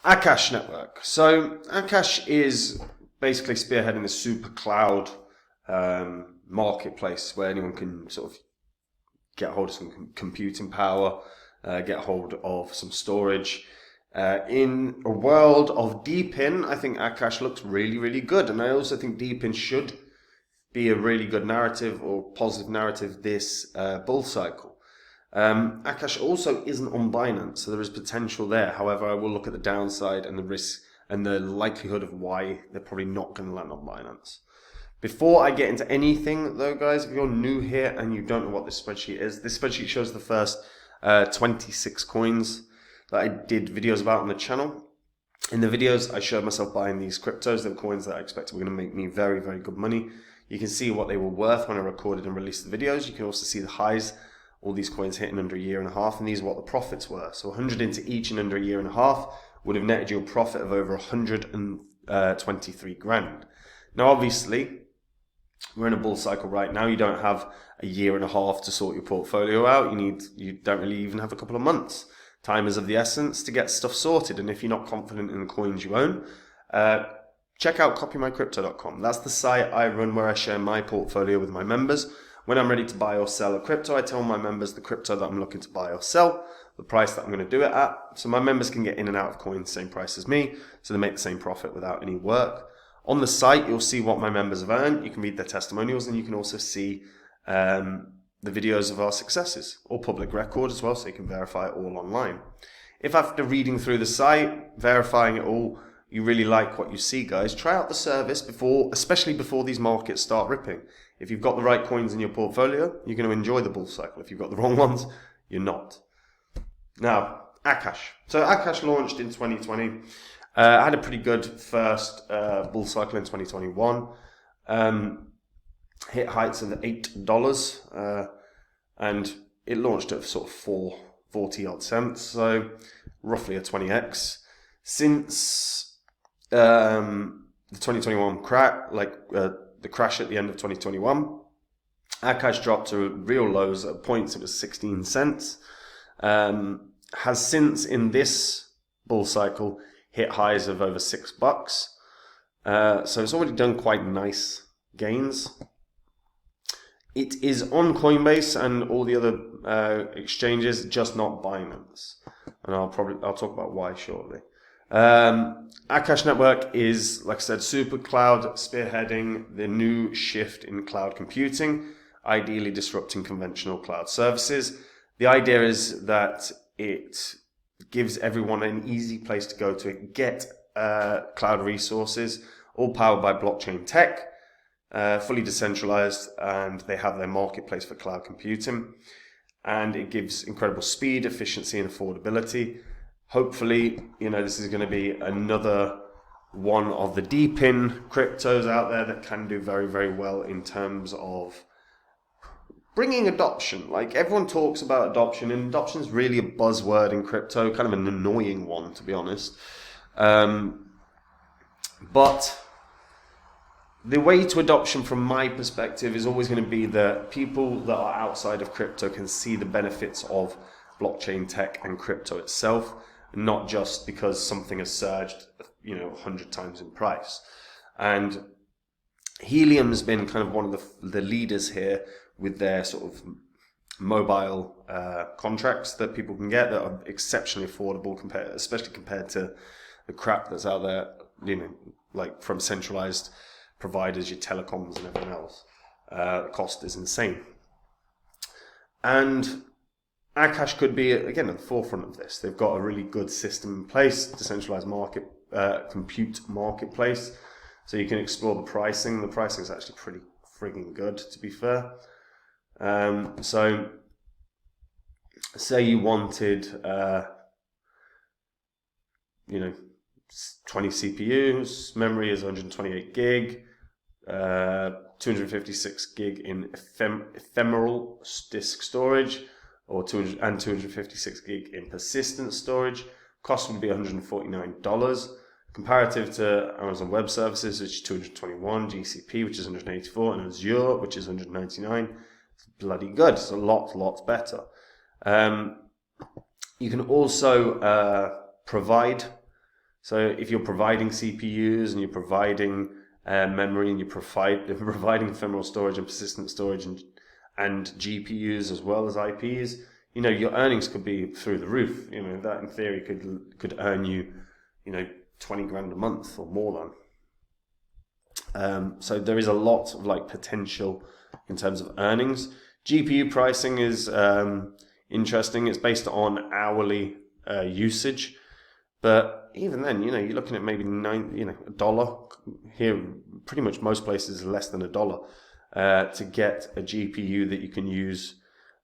Akash Network. So Akash is basically spearheading the super cloud marketplace where anyone can sort of get hold of some computing power, get hold of some storage. In a world of DeepIn, I think Akash looks really, really good. And I also think DeepIn should be a really good narrative or positive narrative this bull cycle. Akash also isn't on Binance, so there is potential there. However, I will look at the downside and the risk and the likelihood of why they're probably not going to land on Binance. Before I get into anything though, guys, if you're new here and you don't know what this spreadsheet is, this spreadsheet shows the first 26 coins that I did videos about on the channel. In the videos, I showed myself buying these cryptos. They're coins that I expected were going to make me very, very good money. You can see what they were worth when I recorded and released the videos. You can also see the highs. All these coins hitting under a year and a half, and these are what the profits were. So 100 into each in under a year and a half would have netted you a profit of over 123 grand. Now, obviously, we're in a bull cycle right now. You don't have a year and a half to sort your portfolio out. You don't really even have a couple of months. Time is of the essence to get stuff sorted. And if you're not confident in the coins you own, check out copymycrypto.com. That's the site I run where I share my portfolio with my members. When I'm ready to buy or sell a crypto, I tell my members the crypto that I'm looking to buy or sell, the price that I'm going to do it at, so my members can get in and out of coins the same price as me, so they make the same profit without any work. On the site, you'll see what my members have earned. You can read their testimonials, and you can also see the videos of our successes, all public record as well, so you can verify it all online. If after reading through the site, verifying it all, you really like what you see, guys, try out the service especially before these markets start ripping. If you've got the right coins in your portfolio, you're going to enjoy the bull cycle. If you've got the wrong ones, you're not. Now, Akash. So Akash launched in 2020. Had a pretty good first bull cycle in 2021. Hit heights of $8, and it launched at sort of 40 odd cents, so roughly a 20x. Since the 2021 crash, the crash at the end of 2021, Akash dropped to real lows. At points it was 16 cents. Has since in this bull cycle hit highs of over $6. So it's already done quite nice gains. It is on Coinbase and all the other exchanges, just not Binance. And I'll talk about why shortly. Akash Network is, like I said, super cloud, spearheading the new shift in cloud computing, ideally disrupting conventional cloud services. The idea is that it gives everyone an easy place to go to get cloud resources, all powered by blockchain tech, fully decentralized, and they have their marketplace for cloud computing. And it gives incredible speed, efficiency, and affordability. Hopefully, this is going to be another one of the DeepIn cryptos out there that can do very, very well in terms of bringing adoption. Like, everyone talks about adoption, and adoption is really a buzzword in crypto, kind of an annoying one, to be honest. But the way to adoption, from my perspective, is always going to be that people that are outside of crypto can see the benefits of blockchain tech and crypto itself, not just because something has surged 100 times in price. And Helium's been kind of one of the leaders here with their sort of mobile contracts that people can get that are exceptionally affordable, especially compared to the crap that's out there, like from centralized providers, your telecoms and everything else. The cost is insane. And Akash could be, again, at the forefront of this. They've got a really good system in place, decentralized compute marketplace, so you can explore the pricing. The pricing is actually pretty frigging good, to be fair. So, say you wanted, 20 CPUs, memory is 128 gig, 256 gig in ephemeral disk storage, or 256 gig in persistent storage. Cost would be $149. Comparative to Amazon Web Services, which is $221, GCP, which is $184, and Azure, which is $199. It's bloody good. It's a lot better. You can also provide So if you're providing CPUs and you're providing memory and you're providing ephemeral storage and persistent storage and GPUs as well as IPs, your earnings could be through the roof. That in theory could earn you, 20 grand a month or more than. So there is a lot of potential in terms of earnings. GPU pricing is interesting. It's based on hourly usage, but even then, you're looking at maybe $1 here. Pretty much most places are less than $1 to get a GPU that you can use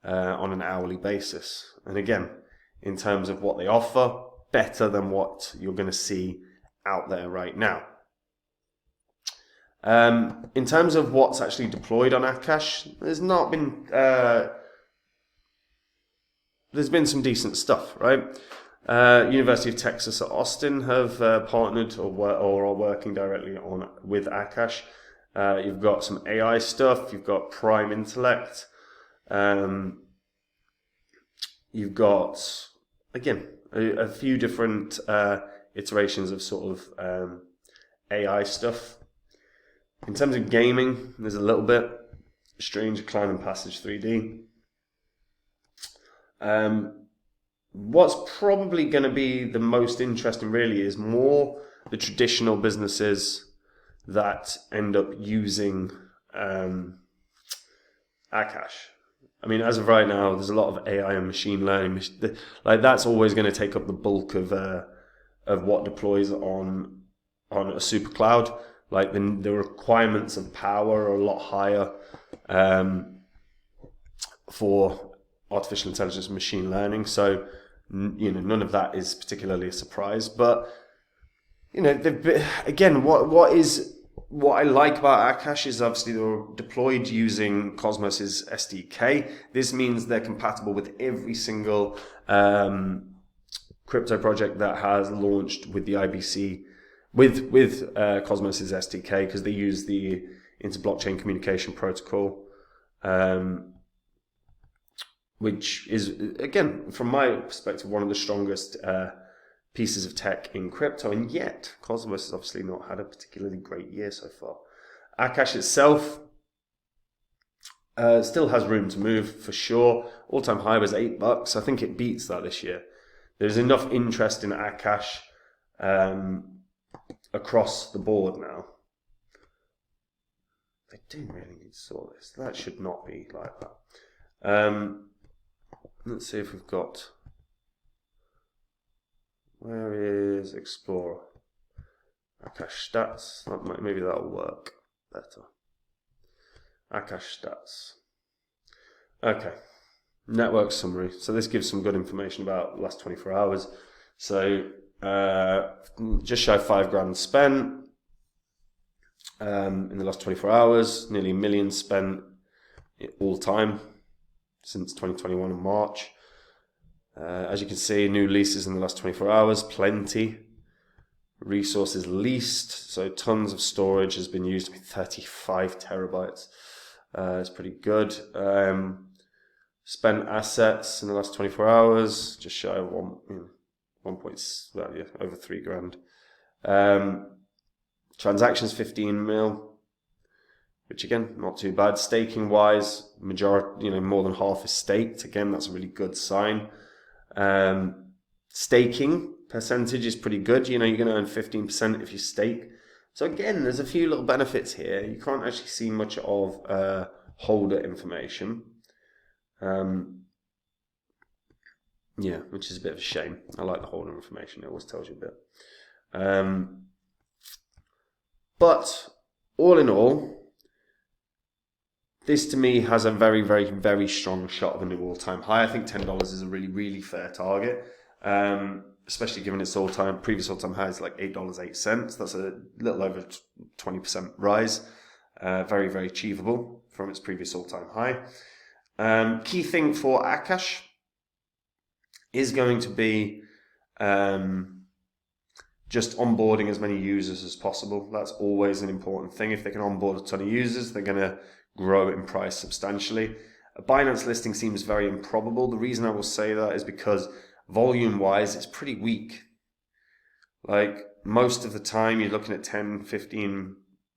on an hourly basis. And again, in terms of what they offer, better than what you're going to see out there right now. In terms of what's actually deployed on Akash, there's been some decent stuff, right? University of Texas at Austin have partnered or are working directly with Akash. You've got some AI stuff. You've got Prime Intellect. You've got, again, a few different iterations of sort of AI stuff. In terms of gaming, there's a little bit. Stranger Climb and Passage 3D. What's probably going to be the most interesting really is more the traditional businesses that end up using Akash. I mean, as of right now, there's a lot of AI and machine learning. That's always going to take up the bulk of what deploys on a super cloud. The requirements of power are a lot higher for artificial intelligence and machine learning. So, none of that is particularly a surprise. But, again, what I like about Akash is obviously they're deployed using Cosmos's SDK. This means they're compatible with every single crypto project that has launched with the IBC, with Cosmos's SDK, because they use the inter-blockchain communication protocol, which is, again, from my perspective, one of the strongest pieces of tech in crypto, and yet Cosmos has obviously not had a particularly great year so far. Akash itself still has room to move for sure. All-time high was $8. I think it beats that this year. There's enough interest in Akash across the board now. They do really need to sort this. That should not be like that. Let's see if we've got... Where is Explorer? Akash stats. Maybe that'll work better. Akash stats. Okay. Network summary. So this gives some good information about the last 24 hours. So just shy of $5 grand spent in the last 24 hours. Nearly $1 million spent all time since 2021 in March. As you can see, new leases in the last 24 hours, plenty. Resources leased, so tons of storage has been used, 35 terabytes. It's pretty good. Spent assets in the last 24 hours, just shy of over $3 grand. Transactions 15 mil, which again, not too bad. Staking wise, majority, more than half is staked. Again, that's a really good sign. Staking percentage is pretty good. You're going to earn 15% if you stake. So again, there's a few little benefits here. You can't actually see much of holder information. Which is a bit of a shame. I like the holder information. It always tells you a bit. But all in all, this to me has a very, very, very strong shot of a new all-time high. I think $10 is a really, really fair target, especially given its previous all-time high is like $8.08. That's a little over 20% rise. Very, very achievable from its previous all-time high. Key thing for Akash is going to be just onboarding as many users as possible. That's always an important thing. If they can onboard a ton of users, they're going to grow in price substantially. A Binance listing seems very improbable. The reason I will say that is because volume-wise, it's pretty weak. Like most of the time, you're looking at 10, 15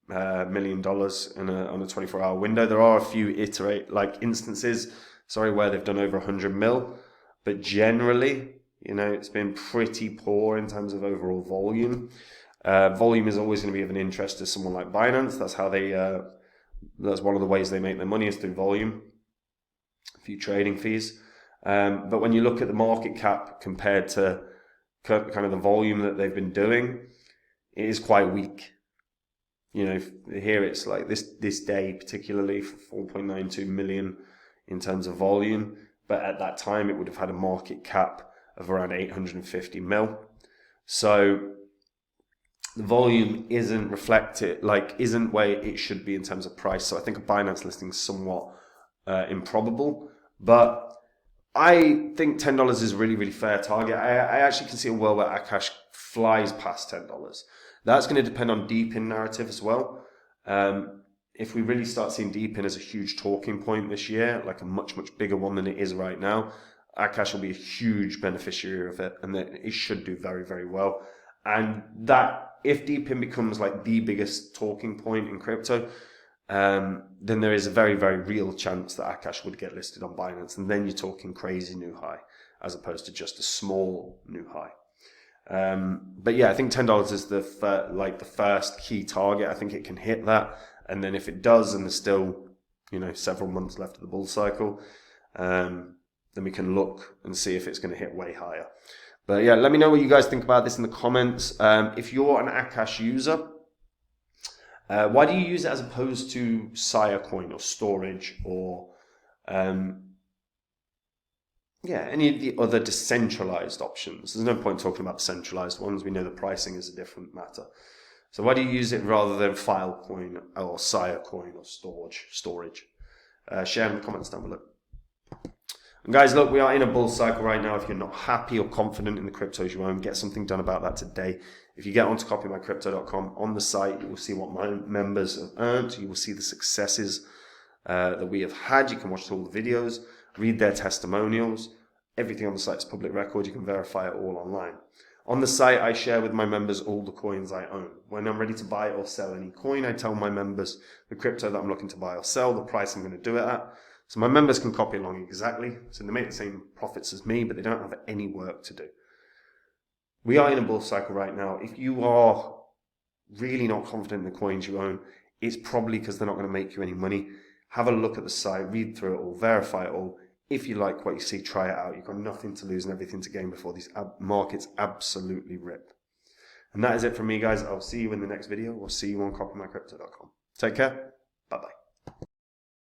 million dollars on a 24-hour window. There are a few instances, where they've done over 100 mil, but generally, it's been pretty poor in terms of overall volume. Volume is always going to be of an interest to someone like Binance. That's how that's one of the ways they make their money is through volume, a few trading fees. But when you look at the market cap compared to kind of the volume that they've been doing, it is quite weak. Here it's like this day particularly for 4.92 million in terms of volume, but at that time it would have had a market cap of around 850 mil. So the volume isn't isn't where it should be in terms of price. So I think a Binance listing is somewhat improbable, but I think $10 is a really, really fair target. I actually can see a world where Akash flies past $10. That's going to depend on deep-in narrative as well. If we really start seeing deep-in as a huge talking point this year, like a much, much bigger one than it is right now, Akash will be a huge beneficiary of it, and that it should do very, very well. And that if deep-in becomes like the biggest talking point in crypto, then there is a very, very real chance that Akash would get listed on Binance, and then you're talking crazy new high as opposed to just a small new high. But yeah, I think $10 is the first key target. I think it can hit that, and then if it does, and there's still several months left of the bull cycle, then we can look and see if it's going to hit way higher. But yeah, let me know what you guys think about this in the comments. If you're an Akash user, why do you use it as opposed to Coin or storage or any of the other decentralized options? There's no point talking about centralized ones. We know the pricing is a different matter. So why do you use it rather than Filecoin or Coin or storage? Share in the comments down below. And guys, look, we are in a bull cycle right now. If you're not happy or confident in the cryptos you own, get something done about that today. If you get onto copymycrypto.com, on the site, you will see what my members have earned. You will see the successes that we have had. You can watch all the videos, read their testimonials. Everything on the site is public record. You can verify it all online. On the site, I share with my members all the coins I own. When I'm ready to buy or sell any coin, I tell my members the crypto that I'm looking to buy or sell, the price I'm going to do it at. So my members can copy along exactly. So they make the same profits as me, but they don't have any work to do. We are in a bull cycle right now. If you are really not confident in the coins you own, it's probably because they're not going to make you any money. Have a look at the site, read through it all, verify it all. If you like what you see, try it out. You've got nothing to lose and everything to gain before these markets absolutely rip. And that is it from me, guys. I'll see you in the next video. Or see you on copymycrypto.com. Take care. Bye-bye.